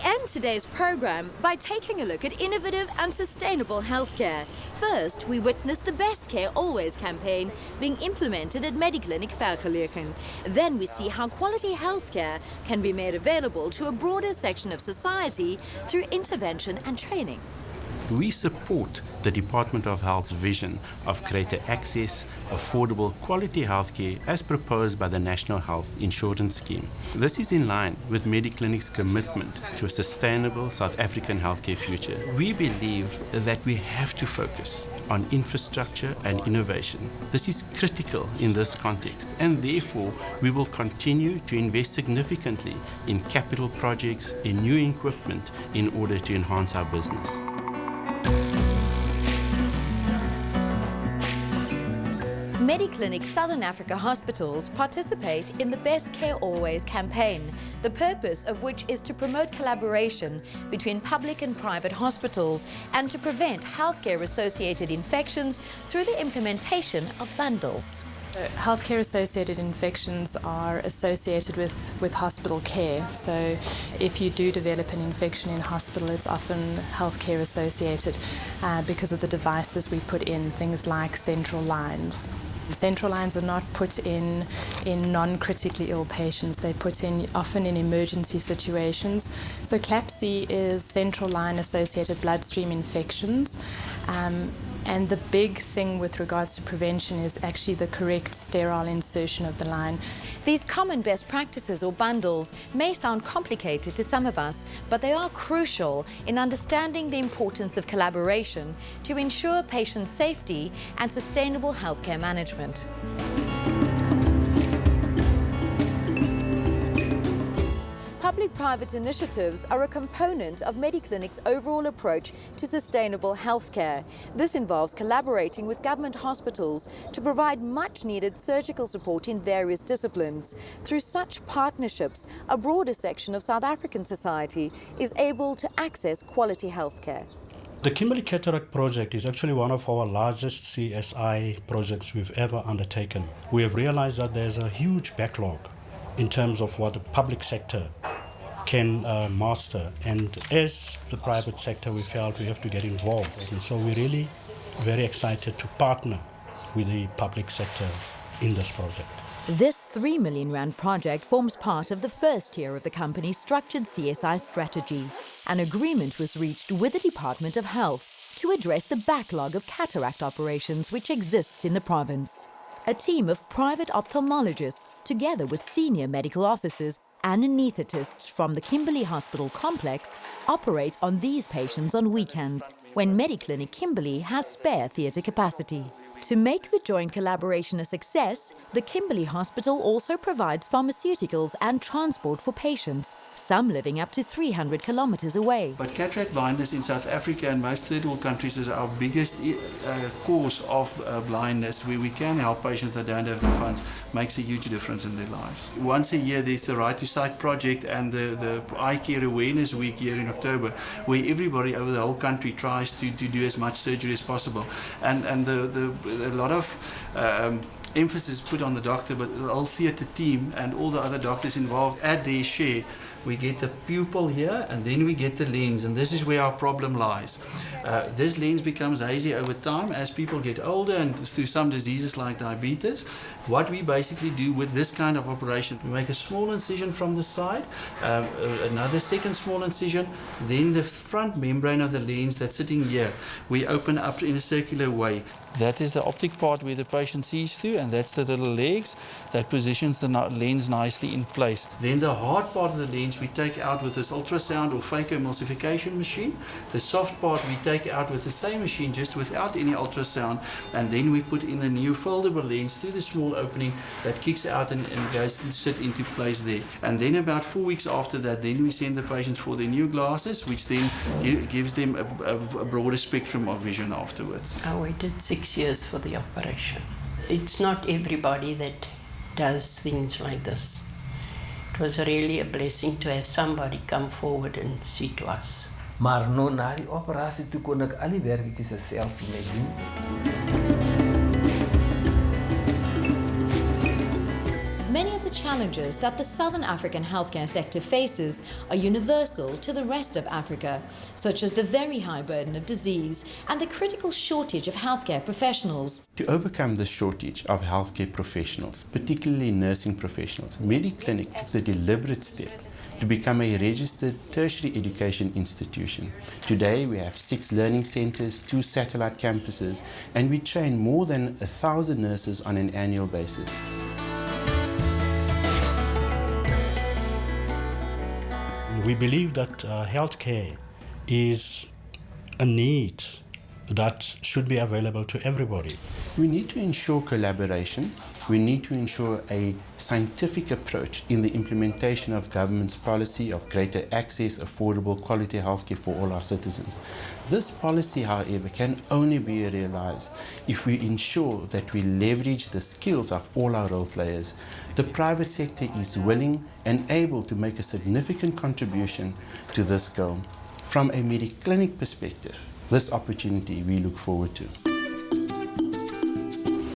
end today's program by taking a look at innovative and sustainable healthcare. First, we witnessed the Best Care Always campaign being implemented at Mediclinic Vergelegen. Then we see how quality healthcare can be made available to a broader section of society through intervention and training. We support the Department of Health's vision of greater access, affordable, quality healthcare as proposed by the National Health Insurance Scheme. This is in line with Mediclinic's commitment to a sustainable South African healthcare future. We believe that we have to focus on infrastructure and innovation. This is critical in this context, and therefore we will continue to invest significantly in capital projects, in new equipment, in order to enhance our business. Mediclinic Southern Africa hospitals participate in the Best Care Always campaign, the purpose of which is to promote collaboration between public and private hospitals and to prevent healthcare-associated infections through the implementation of bundles. Healthcare-associated infections are associated with hospital care. So if you do develop an infection in hospital, it's often healthcare-associated because of the devices we put in, things like central lines. Central lines are not put in non-critically ill patients. They're put in often in emergency situations. So CLAPSI is central line associated bloodstream infections. And the big thing with regards to prevention is actually the correct sterile insertion of the line. These common best practices or bundles may sound complicated to some of us, but they are crucial in understanding the importance of collaboration to ensure patient safety and sustainable healthcare management. Public-private initiatives are a component of Mediclinic's overall approach to sustainable healthcare. This involves collaborating with government hospitals to provide much-needed surgical support in various disciplines. Through such partnerships, a broader section of South African society is able to access quality healthcare. The Kimberley Cataract project is actually one of our largest CSI projects we've ever undertaken. We have realized that there's a huge backlog in terms of what the public sector can master, and as the private sector we felt we have to get involved, and so we're really very excited to partner with the public sector in this project. This R3 million project forms part of the first tier of the company's structured CSI strategy. An agreement was reached with the Department of Health to address the backlog of cataract operations which exists in the province. A team of private ophthalmologists, together with senior medical officers and anaesthetists from the Kimberley Hospital complex, operate on these patients on weekends when Mediclinic Kimberley has spare theatre capacity. To make the joint collaboration a success, the Kimberley Hospital also provides pharmaceuticals and transport for patients, some living up to 300 kilometers away. But cataract blindness in South Africa and most third world countries is our biggest cause of blindness. Where we can help patients that don't have the funds, makes a huge difference in their lives. Once a year there's the Right to Sight project and the Eye Care Awareness Week here in October, where everybody over the whole country tries to do as much surgery as possible. And a lot of emphasis put on the doctor, but the whole theatre team and all the other doctors involved add their share. We get the pupil here and then we get the lens, and this is where our problem lies. This lens becomes hazy over time as people get older and through some diseases like diabetes. What we basically do with this kind of operation, we make a small incision from the side, another second small incision, then the front membrane of the lens that's sitting here, we open up in a circular way. That is the optic part where the patient sees through, and that's the little legs that positions the lens nicely in place. Then the hard part of the lens we take out with this ultrasound or phacoemulsification machine. The soft part we take out with the same machine, just without any ultrasound, and then we put in a new foldable lens through the small opening that kicks out and goes to sit into place there. And then about 4 weeks after that, then we send the patients for their new glasses, which then gives them a broader spectrum of vision afterwards. I waited 6 years for the operation. It's not everybody that does things like this. It was really a blessing to have somebody come forward and see to us. Maar nou na die operatie toe kon ek al die werketjies self mee doen. Many of the challenges challenges that the Southern African healthcare sector faces are universal to the rest of Africa, such as the very high burden of disease and the critical shortage of healthcare professionals. To overcome the shortage of healthcare professionals, particularly nursing professionals, Mediclinic took the deliberate step to become a registered tertiary education institution. Today we have 6 learning centers, 2 satellite campuses, and we train more than 1,000 nurses on an annual basis. We believe that healthcare is a need that should be available to everybody. We need to ensure collaboration. We need to ensure a scientific approach in the implementation of government's policy of greater access, affordable, quality healthcare for all our citizens. This policy, however, can only be realized if we ensure that we leverage the skills of all our role players. The private sector is willing and able to make a significant contribution to this goal. From a Mediclinic perspective, this opportunity we look forward to.